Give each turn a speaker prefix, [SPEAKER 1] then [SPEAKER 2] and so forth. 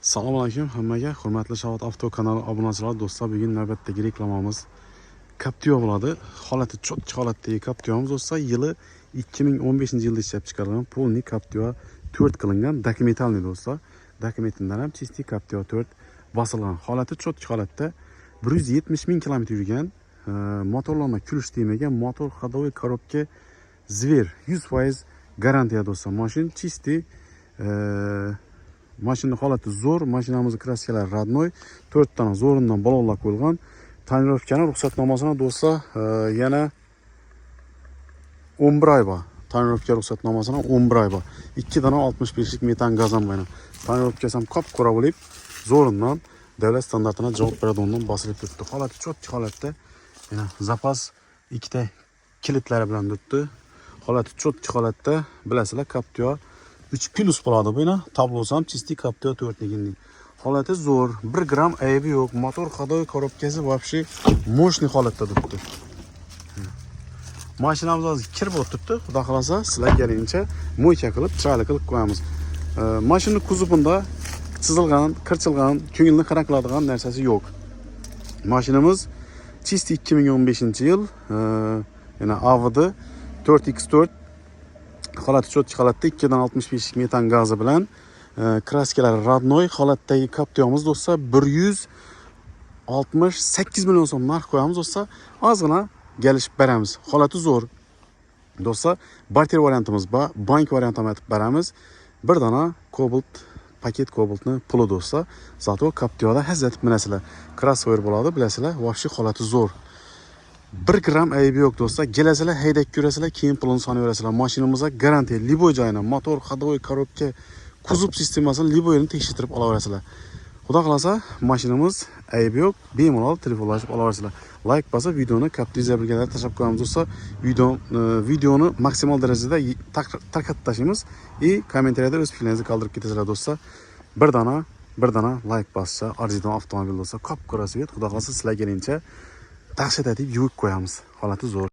[SPEAKER 1] Assalomu alaykum hammaga, hurmatli Shavot Avto kanali obunachilar, do'stlar. Bugun navbatdagi reklamamiz Captiva bo'ladi. Holati cho'tki holatdagi Captivamiz do'stlar, yili 2015-yilda ishlab chiqarilgan polni Captiva 4 qilingan, dokumentalniy do'stlar. Dokumentindan ham chisti Captiva 4 bosilgan. Holati cho'tki holatda 170 ming kilometr yurgan, motorlarga kulish tegmagan, motor ходовой коробка Zver 100% garantiya do'stlar. Mashin chisti, mashina holati zo'r, mashinamizning kraskalari radnoy, 4 dona zo'rindan balonlar qo'yilgan. Tonirovkani ruxsatnomasini do'stlar yana 11 oy bor. Tonirovka ruxsatnomasini 11 oy bor. 2 dona 65 lik metan gazam bilan. Tonirovkasi ham qop-qora bo'lib, zo'rindan davlat standartiga javob beradigan bosilib turibdi. Holati cho'tki holatda, yana zapas ikkita kilitlari bilan turibdi. Holati cho'tki holatda, bilasizlar, Captiva 3+ bo'ladi bu yana. Tablosi ham chisti Captiva 4nikining. Holati zo'r, 1 gram aybi yo'q. Motor ходовой коробкasi вообще мощный holatda turibdi. Mashinamiz hozir kirib o'tibdi. Xudo xolasa, sizlar kelincha mo'ycha qilib, chiroyli qilib qo'yamiz. Mashina kuzovida chizilgan, kirchilgan, ko'ngilni xira qiladigan narsasi yo'q. Mashinamiz chisti 2015-yil, yana Audi 4x4 holati cho'tki holatda 2 dan 65 metan gazi bilan, kraskalari radnoy holatdagi Captivamiz do'stlar 168 million so'm narx qo'yamiz do'stlar. Ozgina kelishib beramiz. Holati zo'r. Do'stlar, barter variantimiz bor, bank variantini aytib beramiz. Bir dona Cobalt paket Cobaltni puli do'stlar. Zato Captivada hazzat minasizlar. Crossover bo'ladi, bilasizlar, вообще holati zo'r. 1 gram aybi yo'q do'stlar. Kelasizlar, haydab ko'rasizlar, keyin pulini sanaverasizlar. Mashinamizga garantiya, liboy joyini, motor, ходовой коробка, kuzov sistemasini liboyini tekshirib olaverasizlar. Xudo xolasa, mashinamiz aybi yo'q, bemalol telefonlashib olaverasizlar. Like bosib, videoni Captiva birgalikda tashlab qo'yamiz do'stlar. Videoni maksimal darajada tarqatib tashlaymiz va kommentariyada o'z fikringizni qoldirib ketasizlar do'stlar. Bir dona like bossa, arziydigan avtomobil do'stlar, qop-qora svet. Xudo xolasa, sizlar kelincha dahshat etib yuvib qo'yamiz. Holati zo'r.